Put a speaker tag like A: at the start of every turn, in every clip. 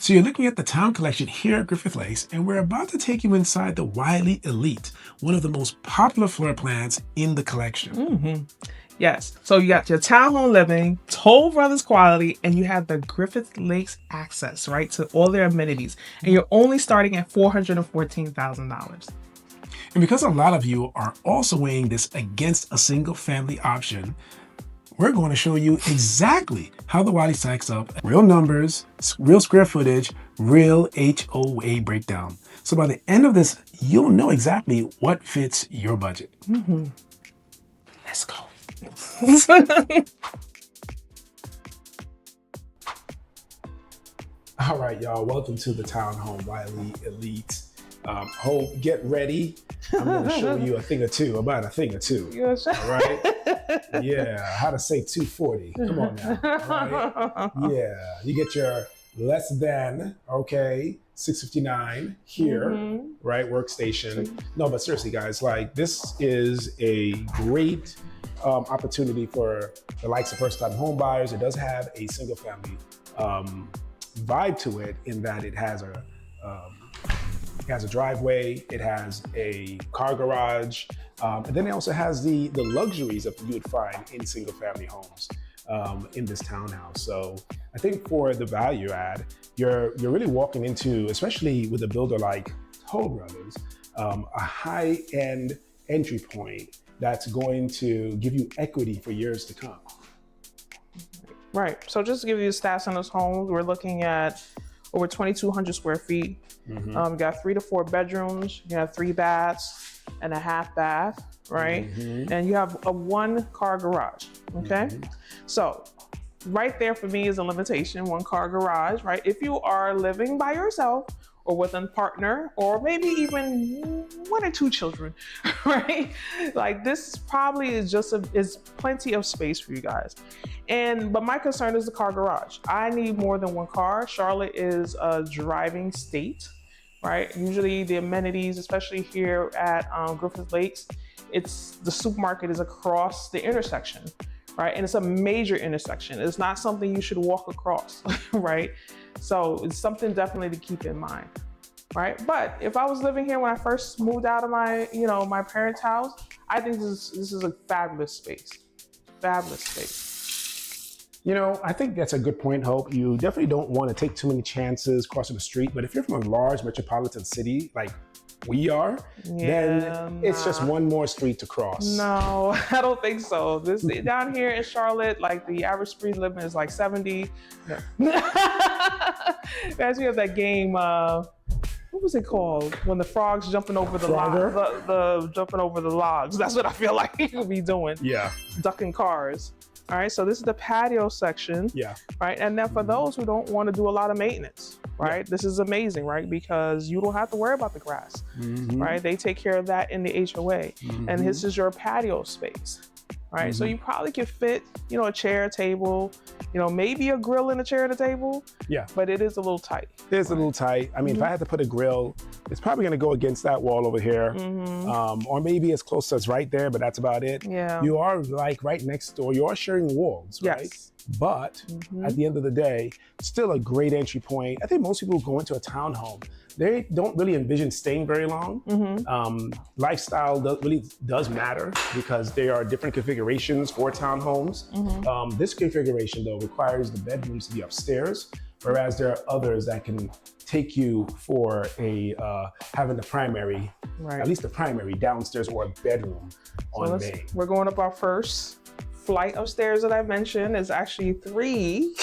A: So you're looking at the Towne Collection here at Griffith Lakes, and we're about to take you inside the Wylie Elite, one of the most popular floor plans in the collection.
B: Yes, so you got your townhome living, Toll Brothers quality, and you have the Griffith Lakes access, right, to all their amenities. And you're only starting at $414,000.
A: And because a lot of you are also weighing this against a single family option, we're going to show you exactly how the Wylie stacks up. Real numbers, real square footage, real HOA breakdown. So by the end of this, you'll know exactly what fits your budget.
B: Let's go.
A: All right, y'all, welcome to the Townhome Wylie Elite. Get ready. I'm going to show you a thing or two about a thing or two. All right? Yeah, how to say 240. Come on now. All right? Yeah, you get your less than, okay, 659 here, right? Workstation. No, but seriously, guys, like this is a great opportunity for the likes of first-time home buyers. It does have a single family vibe to it in that it has a driveway, it has a car garage, and then it also has the luxuries that you would find in single family homes in this townhouse. So I think for the value add, you're really walking into, especially with a builder like Toll Brothers, a high-end entry point that's going to give you equity for years to come.
B: Right, so just to give you the stats on this home, we're looking at over 2,200 square feet. You got 3 to 4 bedrooms, you have 3 baths and a half bath, right? And you have a 1-car garage, okay? So right there for me is a limitation, 1-car garage, right? If you are living by yourself or with a partner, or maybe even 1 or 2 children, right? Like this probably is is plenty of space for you guys. But my concern is the car garage. I need more than 1 car. Charlotte is a driving state, right? Usually the amenities, especially here at Griffith Lakes, the supermarket is across the intersection, right? And it's a major intersection. It's not something you should walk across, right? So it's something definitely to keep in mind, right? But if I was living here when I first moved out of my, my parents' house, I think this is a fabulous space, fabulous space.
A: I think that's a good point, Hope. You definitely don't want to take too many chances crossing the street, but if you're from a large metropolitan city like we are, then it's just one more street to cross.
B: No, I don't think so. Down here in Charlotte, like the average speed limit is like 70. As we have that game, what was it called? When the frogs jumping over the logs, jumping over the logs. That's what I feel like you would be doing.
A: Yeah.
B: Ducking cars. All right, so this is the patio section.
A: Yeah.
B: Right, and then for those who don't want to do a lot of maintenance, right, this is amazing, right, because you don't have to worry about the grass, right? They take care of that in the HOA, and this is your patio space, right? So you probably could fit, a chair, table, maybe a grill in a chair and a table. Yeah. But it is a little tight.
A: It is a little tight. I mean, if I had to put a grill, it's probably going to go against that wall over here, or maybe as close as right there, but that's about it.
B: Yeah.
A: You are like right next door. You are sharing walls, right? Yes. But at the end of the day, still a great entry point. I think most people who go into a townhome, they don't really envision staying very long. Lifestyle really does matter because there are different configurations for townhomes. This configuration, though, requires the bedrooms to be upstairs, whereas there are others that can take you for having the primary, at least the primary downstairs or a bedroom on the main.
B: We're going up our first flight of stairs that I mentioned. Is actually 3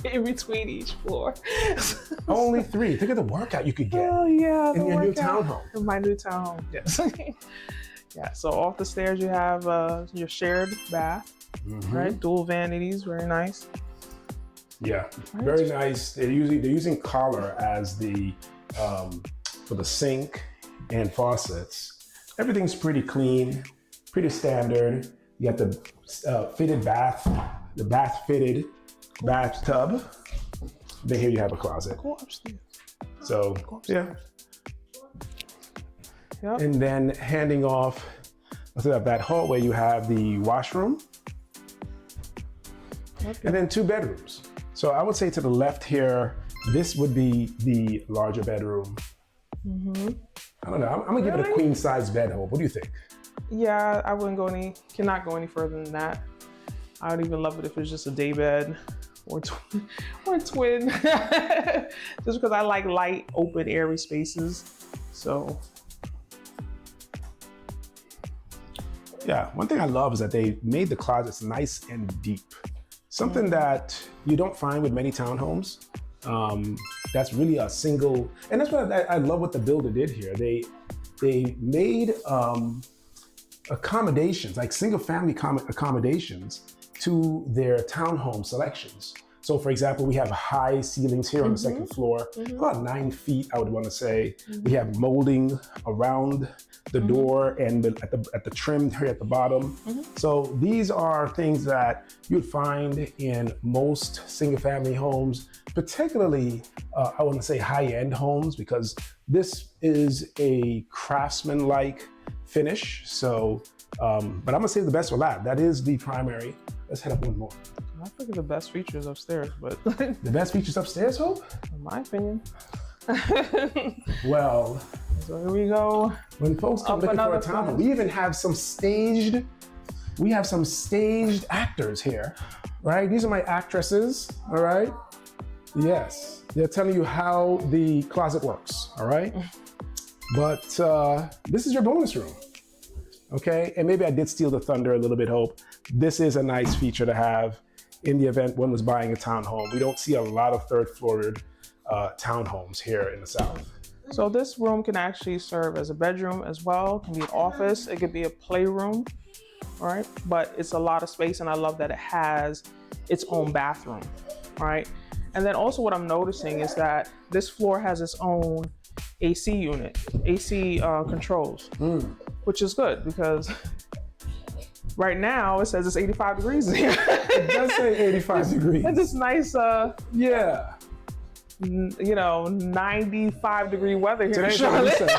B: in between each floor.
A: Only 3. Think of the workout you could get.
B: Oh yeah,
A: in your new townhome.
B: In my new townhome, yes. Yeah. So off the stairs you have your shared bath, right? Dual vanities, very nice.
A: Yeah, very nice. They're using collar as the for the sink and faucets. Everything's pretty clean, pretty standard. You got the fitted bath, the bath-fitted bathtub. Then here you have a closet.
B: Go upstairs.
A: So, yeah.
B: Yep.
A: And then handing off, instead of that hallway, you have the washroom. Okay. And then 2 bedrooms. So I would say to the left here, this would be the larger bedroom. I don't know. I'm gonna give it a queen size bed, Hope. What do you think?
B: Yeah, I wouldn't cannot go any further than that. I would even love it if it was just a day bed or twin. Just because I like light, open, airy spaces. So.
A: Yeah, one thing I love is that they made the closets nice and deep. Something that you don't find with many townhomes. That's really a single, and that's what I love what the builder did here. They made accommodations, like single family accommodations to their townhome selections. So for example, we have high ceilings here on the second floor, about 9 feet, I would want to say. We have molding around the door and at the trim here at the bottom. So these are things that you'd find in most single family homes, particularly I want to say high-end homes, because this is a craftsman-like finish. So, but I'm gonna save the best for last. That is the primary. Let's head up one more.
B: I think the best features upstairs, but
A: the best features upstairs, Hope?
B: In my opinion.
A: Well,
B: so here we go.
A: When folks come looking for a townhome, we even have some staged. We have some staged actors here, right? These are my actresses, all right? Yes, they're telling you how the closet works, all right? But this is your bonus room, okay? And maybe I did steal the thunder a little bit, Hope. This is a nice feature to have in the event one was buying a townhome. We don't see a lot of third-floored townhomes here in the South.
B: So this room can actually serve as a bedroom as well. It can be an office. It could be a playroom, all right? But it's a lot of space, and I love that it has its own bathroom, right? And then also what I'm noticing is that this floor has its own AC unit, AC controls, which is good because right now it says it's 85 degrees here.
A: It does say 85 degrees.
B: It's this nice,
A: yeah,
B: 95 degree weather here in Charlotte.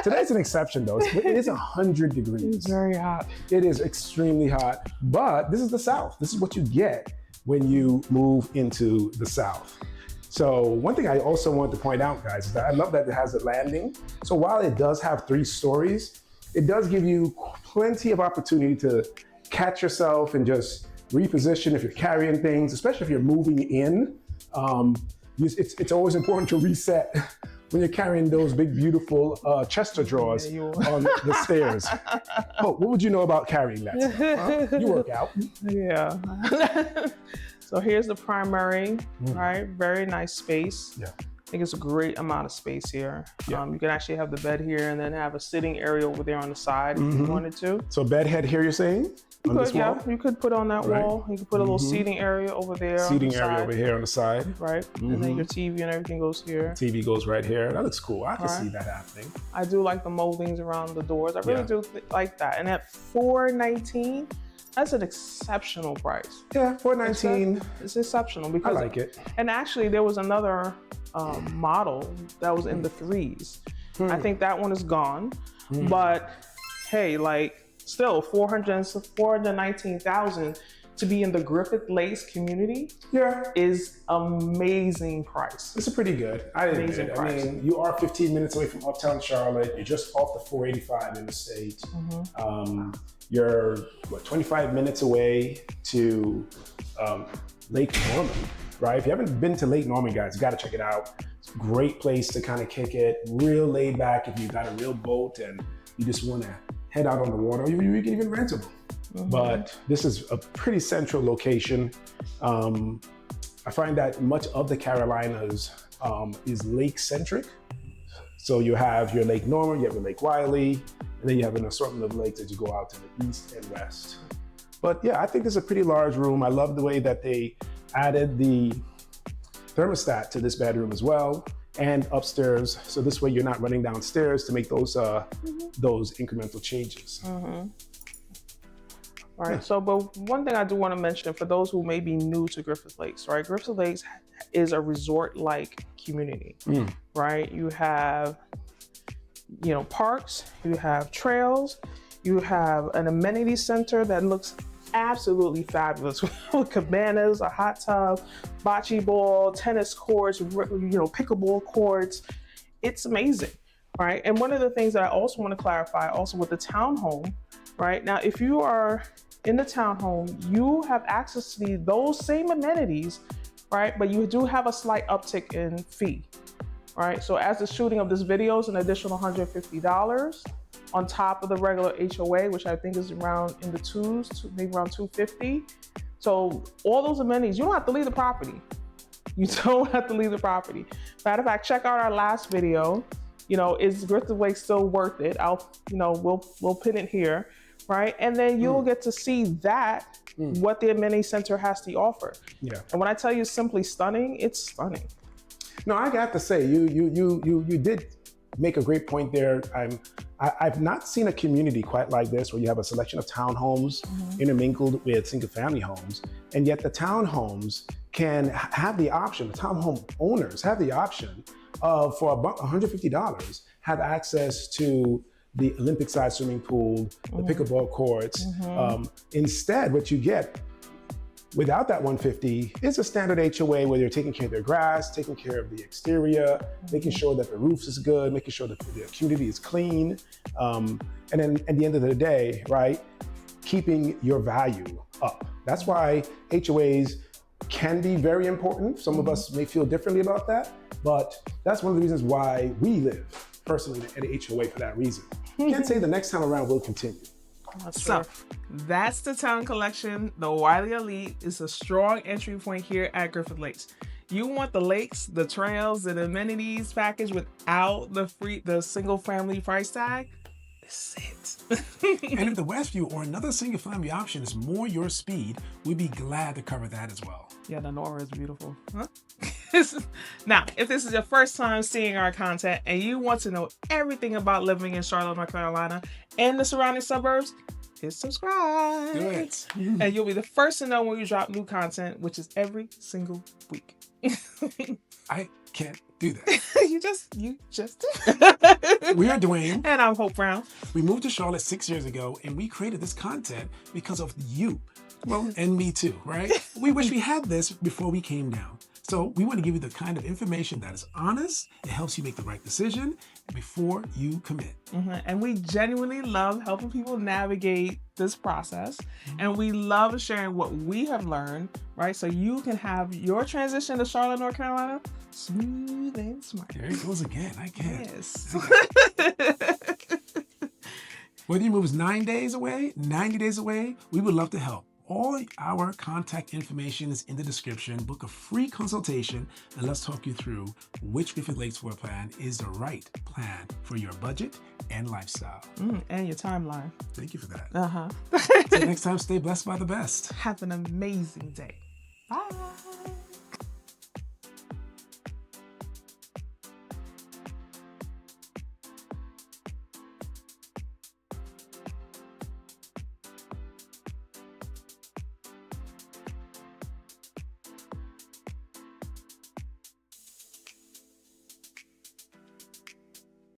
A: Today's an exception though. It is 100 degrees.
B: It's very hot.
A: It is extremely hot, but this is the South. This is what you get when you move into the South. So one thing I also wanted to point out, guys, is that I love that it has a landing. So while it does have 3 stories, it does give you plenty of opportunity to catch yourself and just reposition if you're carrying things, especially if you're moving in. It's always important to reset when you're carrying those big, beautiful Chester drawers on the stairs. Oh, what would you know about carrying that? You work out.
B: Yeah. So here's the primary, right? Very nice space.
A: Yeah.
B: I think it's a great amount of space here.
A: Yeah.
B: You can actually have the bed here and then have a sitting area over there on the side if you wanted to.
A: So bed head here, you're saying?
B: You could, yeah, you could put on that wall. You could put a little seating area over there.
A: Seating area over here on the side.
B: Right. And then your TV and everything goes here.
A: TV goes right here. That looks cool. I can see that happening.
B: I do like the moldings around the doors. I really do like that. And at $419, that's an exceptional price.
A: Yeah, $419.
B: It's exceptional because
A: I like it.
B: And actually, there was another model that was in the 3s. I think that one is gone. But hey, like still $419,000 to be in the Griffith Lakes community is amazing price.
A: It's a pretty good. I mean, you are 15 minutes away from Uptown Charlotte. You're just off the 485 interstate. You're 25 minutes away to Lake Norman, right? If you haven't been to Lake Norman, guys, you got to check it out. It's a great place to kind of kick it, real laid back. If you got a real boat and you just want to head out on the water, or you can even rent them. But this is a pretty central location. I find that much of the Carolinas is lake centric. So you have your Lake Norman, you have your Lake Wylie, and then you have an assortment of lakes as you go out to the east and west. But yeah, I think this is a pretty large room. I love the way that they added the thermostat to this bedroom as well, and upstairs. So this way you're not running downstairs to make those incremental changes.
B: All right, so but one thing I do want to mention for those who may be new to Griffith Lakes, right? Griffith Lakes is a resort-like community, right? You have, parks, you have trails, you have an amenity center that looks absolutely fabulous with cabanas, a hot tub, bocce ball, tennis courts, pickleball courts. It's amazing, right? And one of the things that I also want to clarify also with the townhome, right? Now, if you are in the townhome, you have access to those same amenities, right? But you do have a slight uptick in fee, right? So as the shooting of this video is an additional $150 on top of the regular HOA, which I think is around in the twos, maybe around $250. So all those amenities, you don't have to leave the property. You don't have to leave the property. Matter of fact, check out our last video. Is Griffith Lakes still worth it? We'll pin it here, right? And then you'll get to see that, what the amenity center has to offer. Yeah. And when I tell you simply stunning, it's stunning.
A: No, I got to say, you did make a great point there. I've not seen a community quite like this where you have a selection of townhomes intermingled with single family homes, and yet the townhomes can have the option, the townhome owners have the option of, for $150, have access to the Olympic-sized swimming pool, the pickleball courts. Instead, what you get without that $150 is a standard HOA where they're taking care of their grass, taking care of the exterior, making sure that the roof is good, making sure that the community is clean. And then at the end of the day, right, keeping your value up. That's why HOAs can be very important. Some of us may feel differently about that, but that's one of the reasons why we live personally at a HOA for that reason. Can't say the next time around will continue.
B: So that's the Towne Collection. The Wylie Elite is a strong entry point here at Griffith Lakes. You want the lakes, the trails, and amenities package without the single family price tag? This is it.
C: And if the Westview or another single family option is more your speed, we'd be glad to cover that as well.
B: Yeah, the Nora is beautiful. Huh? Now, if this is your first time seeing our content and you want to know everything about living in Charlotte, North Carolina and the surrounding suburbs, hit subscribe.
C: Do it.
B: And you'll be the first to know when we drop new content, which is every single week.
C: I can't do that.
B: You just did.
C: We are Duane.
B: And I'm Hope Brown.
C: We moved to Charlotte 6 years ago, and we created this content because of you. Well, and me too, right? We wish we had this before we came down. So we want to give you the kind of information that is honest. It helps you make the right decision before you commit.
B: And we genuinely love helping people navigate this process. And we love sharing what we have learned, right? So you can have your transition to Charlotte, North Carolina, smooth and smart.
C: There it goes again. I can't.
B: Yes.
C: Whether you move 9 days away, 90 days away, we would love to help. All our contact information is in the description. Book a free consultation and let's talk you through which Griffith Lakes floor plan is the right plan for your budget and lifestyle.
B: And your timeline.
C: Thank you for that.
B: Uh-huh.
C: Till next time, stay blessed by the best.
B: Have an amazing day. Bye.